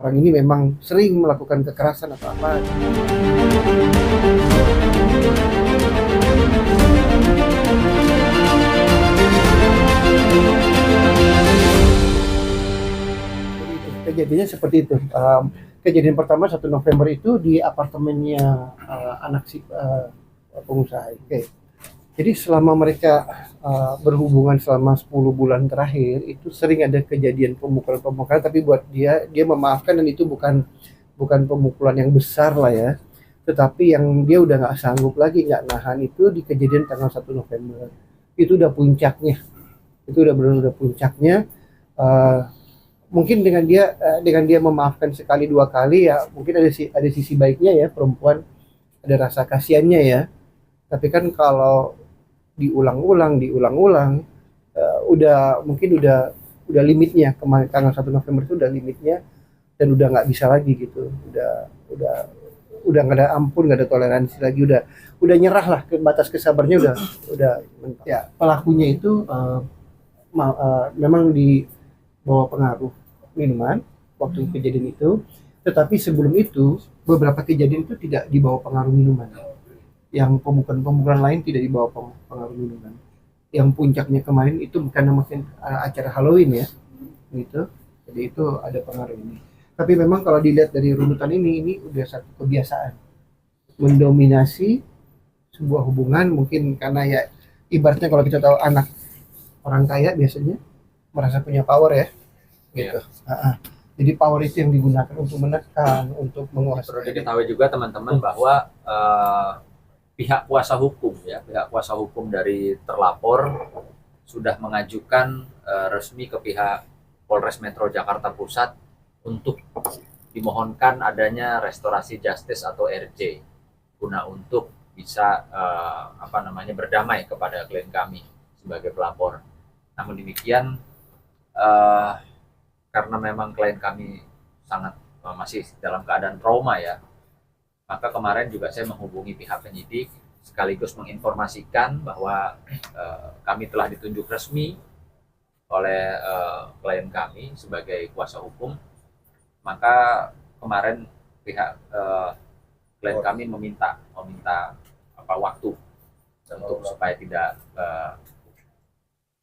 orang ini memang sering melakukan kekerasan atau apa. Kejadiannya seperti itu. Kejadian pertama 1 November itu di apartemennya anak si pengusaha. Oke. Jadi selama mereka berhubungan selama 10 bulan terakhir itu sering ada kejadian pemukulan-pemukulan, tapi buat dia memaafkan, dan itu bukan pemukulan yang besar lah ya. Tetapi yang dia udah nggak sanggup lagi, nggak nahan, itu di kejadian tanggal 1 November. Itu udah puncaknya. Itu udah benar-benar puncaknya. Mungkin dengan dia memaafkan sekali dua kali ya, mungkin ada sisi baiknya ya, perempuan ada rasa kasihannya ya. Tapi kan kalau diulang-ulang udah limitnya. Kemarin tanggal 1 November itu udah limitnya, dan udah nggak bisa lagi gitu. Udah nggak ada ampun, nggak ada toleransi lagi, udah nyerah lah, ke batas kesabarnya udah mentok. Ya, pelakunya itu memang di bawah pengaruh minuman waktu kejadian itu, tetapi sebelum itu beberapa kejadian itu tidak di bawah pengaruh minuman. Yang pemukulan lain tidak di bawah pengaruh minuman. Yang puncaknya kemarin itu karena mungkin acara Halloween ya, gitu. Jadi itu ada pengaruh ini. Tapi memang kalau dilihat dari runutan ini udah satu kebiasaan mendominasi sebuah hubungan, mungkin karena ya ibaratnya kalau kita tahu anak orang kaya biasanya merasa punya power ya, gitu. Jadi power itu yang digunakan untuk menekan, untuk menguasai. Perlu diketahui juga teman-teman bahwa pihak kuasa hukum dari terlapor sudah mengajukan resmi ke pihak Polres Metro Jakarta Pusat untuk dimohonkan adanya restorasi justice atau RJ guna untuk bisa berdamai kepada klien kami sebagai pelapor. Namun demikian, karena memang klien kami sangat masih dalam keadaan trauma ya, maka kemarin juga saya menghubungi pihak penyidik sekaligus menginformasikan bahwa kami telah ditunjuk resmi oleh klien kami sebagai kuasa hukum. Maka kemarin pihak klien kami meminta waktu untuk supaya tidak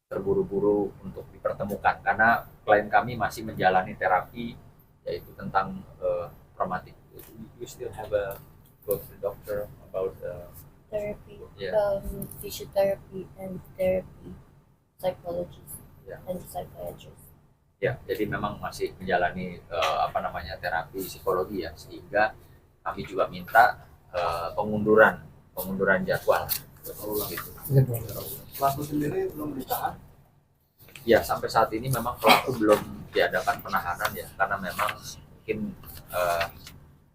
terburu-buru untuk dipertemukan, karena klien kami masih menjalani terapi yaitu tentang traumatik. You still have a go to the doctor about therapy, yeah. Physiotherapy and therapy, psychologist, Yeah. and psychiatrist. Ya, jadi memang masih menjalani terapi psikologi ya, sehingga kami juga minta pengunduran jadwal. Gitu. Pelaku sendiri belum ditahan? Ya, sampai saat ini memang pelaku belum diadakan penahanan ya, karena memang mungkin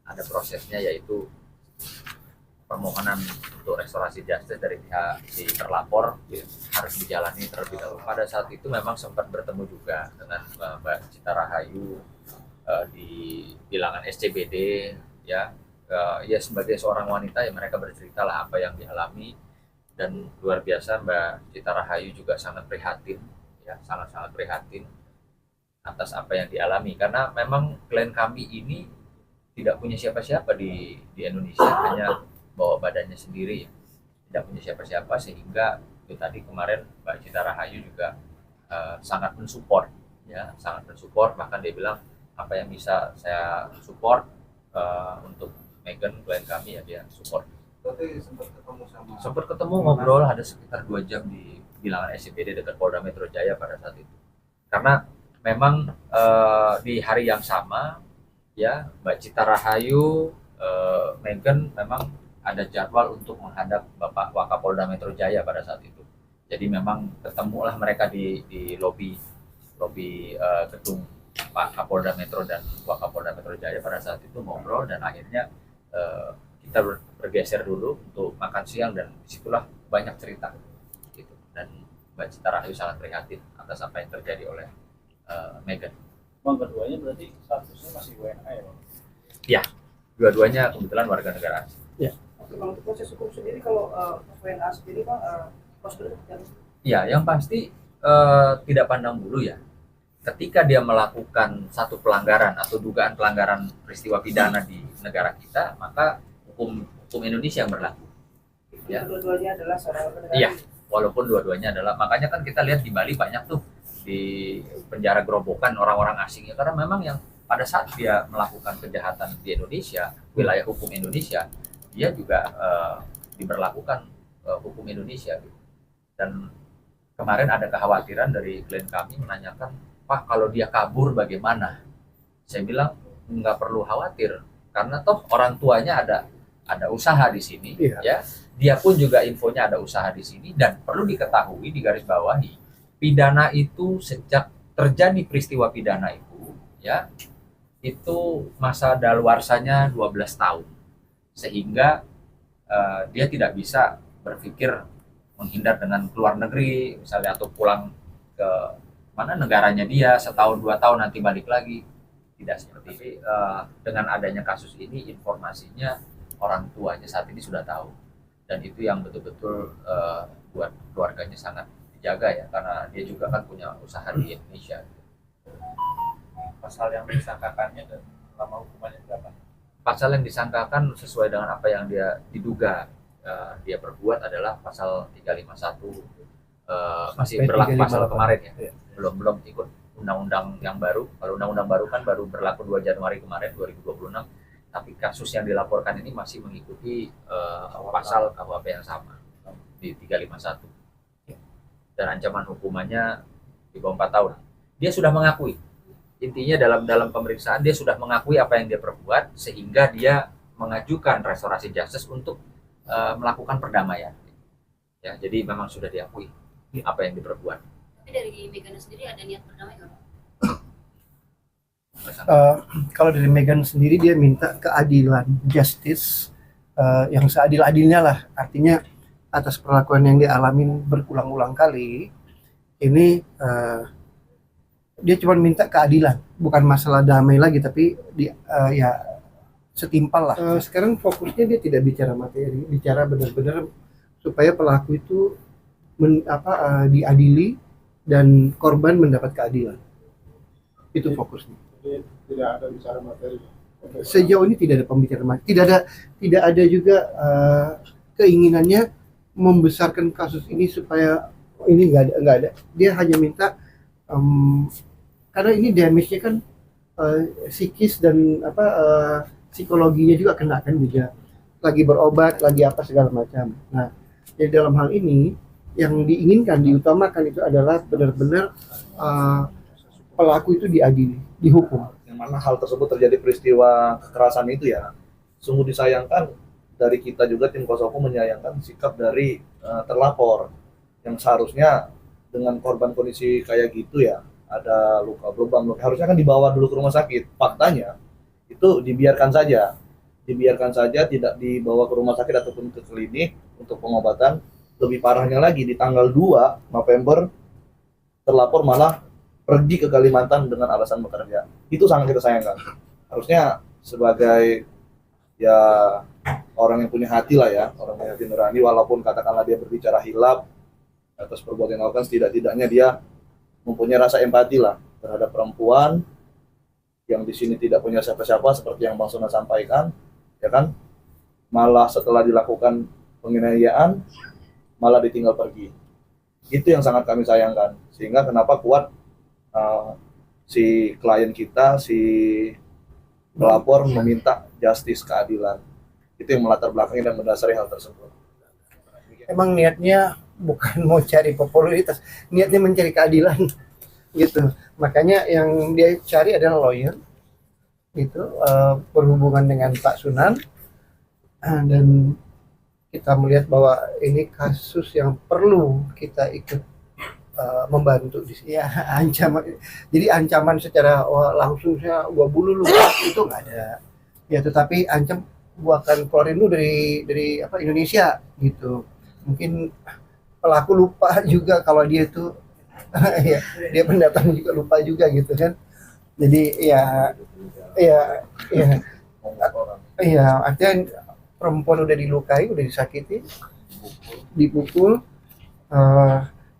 ada prosesnya, yaitu permohonan untuk restorasi justice dari pihak si terlapor harus dijalani terlebih dahulu. Pada saat itu memang sempat bertemu juga dengan Mbak Cita Rahayu di bilangan SCBD ya. Ya sebagai seorang wanita ya, mereka bercerita lah apa yang dialami, dan luar biasa Mbak Cita Rahayu juga sangat prihatin ya, sangat prihatin atas apa yang dialami, karena memang klien kami ini tidak punya siapa-siapa di Indonesia, hanya bawa badannya sendiri, tidak punya siapa-siapa, sehingga itu tadi kemarin Mbak Cita Rahayu juga sangat mensupport ya, bahkan dia bilang apa yang bisa saya support untuk Megan klien kami ya dia support. Berarti sempat ketemu ngobrol ada sekitar 2 jam di bilangan SCBD dekat Polda Metro Jaya pada saat itu, karena memang di hari yang sama ya, Mbak Cita Rahayu, Megan memang ada jadwal untuk menghadap Bapak Wakapolda Metro Jaya pada saat itu. Jadi memang ketemulah mereka di lobi gedung Pak Kapolda Metro dan Wakapolda Metro Jaya pada saat itu, ngobrol, dan akhirnya kita bergeser dulu untuk makan siang, dan disitulah banyak cerita gitu. Dan Mbak Cita Rahayu sangat prihatin atas apa yang terjadi oleh Megan. Bang, keduanya berarti statusnya masih WNA ya, Bang? Ya, dua-duanya kebetulan warga negara asing. Ya. Bang, untuk proses hukum sendiri kalau WNA sendiri Bang, prosedur yang Ya, yang pasti tidak pandang bulu ya. ketika dia melakukan satu pelanggaran atau dugaan pelanggaran peristiwa pidana di negara kita, maka hukum Indonesia yang berlaku. Ya. Dua-duanya adalah saudara negara. Iya, walaupun dua-duanya adalah, makanya kan kita lihat di Bali banyak tuh di penjara gerobokan orang-orang asing ya, karena memang yang pada saat dia melakukan kejahatan di Indonesia, wilayah hukum Indonesia, dia juga diberlakukan hukum Indonesia. Gitu. Dan kemarin ada kekhawatiran dari klien kami menanyakan, Pak, kalau dia kabur bagaimana? Saya bilang nggak perlu khawatir, karena toh orang tuanya ada usaha di sini, ya. Dia pun juga infonya ada usaha di sini, dan perlu diketahui, digarisbawahi, pidana itu sejak terjadi peristiwa pidana itu, ya, itu masa daluarsanya 12 tahun, sehingga dia tidak bisa berpikir menghindar dengan keluar negeri, misalnya, atau pulang ke mana negaranya dia setahun 2 tahun nanti balik lagi. Tidak seperti itu. Dengan adanya kasus ini, informasinya orang tuanya saat ini sudah tahu, dan itu yang betul-betul buat keluarganya sangat dijaga ya, karena dia juga kan punya usaha di Indonesia. Pasal yang disangkakannya dan lama hukumannya berapa? Pasal yang disangkakan sesuai dengan apa yang dia diduga dia perbuat adalah pasal 351, masih berlaku pasal kemarin ya. Belum ikut undang-undang yang baru. Kalau undang-undang baru kan baru berlaku 2 Januari kemarin 2026, tapi kasus yang dilaporkan ini masih mengikuti pasal KUHP yang sama di 351, dan ancaman hukumannya di bawah 4 tahun. Dia sudah mengakui, intinya dalam pemeriksaan dia sudah mengakui apa yang dia perbuat, sehingga dia mengajukan restorasi justice untuk melakukan perdamaian. Ya, jadi memang sudah diakui apa yang diperbuat. Tapi dari Meghan sendiri ada niat berdamai nggak? Kalau dari Meghan sendiri, dia minta keadilan, justice, yang seadil-adilnya lah. Artinya atas perlakuan yang dialamin berulang-ulang kali, ini dia cuma minta keadilan, bukan masalah damai lagi, tapi ya setimpal lah. Sekarang fokusnya dia tidak bicara materi, bicara benar-benar supaya pelaku itu diadili dan korban mendapat keadilan. Itu fokusnya. Jadi tidak ada bicara materi. Sejauh ini tidak ada pembicaraan materi. Tidak ada juga keinginannya membesarkan kasus ini supaya ini nggak ada. Dia hanya minta karena ini damage-nya kan psikis dan psikologinya juga kena kan, juga lagi berobat, lagi apa segala macam. Nah, jadi dalam hal ini yang diinginkan, diutamakan itu adalah benar-benar pelaku itu diadili, dihukum. Yang mana hal tersebut terjadi peristiwa kekerasan itu ya, sungguh disayangkan. Dari kita juga tim kuasa hukum menyayangkan sikap dari terlapor yang seharusnya dengan korban kondisi kayak gitu ya, ada luka lebam, harusnya kan dibawa dulu ke rumah sakit. Faktanya itu dibiarkan saja, tidak dibawa ke rumah sakit ataupun ke klinik untuk pengobatan. Lebih parahnya lagi, di tanggal 2 November terlapor malah pergi ke Kalimantan dengan alasan bekerja. Itu sangat kita sayangkan. Harusnya sebagai ya orang yang punya hati lah ya, orang yang hati nurani, walaupun katakanlah dia berbicara hilaf atas perbuatan yang dilakukan, tidak-tidaknya dia mempunyai rasa empati lah terhadap perempuan yang di sini tidak punya siapa-siapa, seperti yang Bang Sona sampaikan, ya kan? Malah setelah dilakukan penganiayaan, malah ditinggal pergi. Itu yang sangat kami sayangkan. Sehingga kenapa kuat si klien kita, si pelapor meminta justice, keadilan. Itu yang melatar belakangi dan mendasari hal tersebut. Emang niatnya bukan mau cari popularitas, niatnya mencari keadilan gitu. Makanya yang dia cari adalah lawyer gitu, berhubungan dengan Pak Sunan, dan kita melihat bahwa ini kasus yang perlu kita ikut membantu di sini. Ya, ancaman, jadi ancaman secara langsung saya gua bunuh lu itu nggak ada ya, tetapi ancam gua akan keluarin lu dari Indonesia gitu. Mungkin pelaku lupa juga kalau dia itu ya, dia pendatang juga lupa juga gitu kan. Jadi ya artinya perempuan udah dilukai, udah disakiti, dipukul,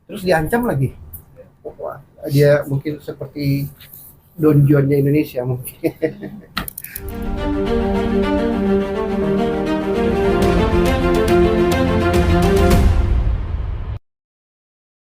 terus diancam lagi. Wah, dia mungkin seperti Don Juannya Indonesia mungkin.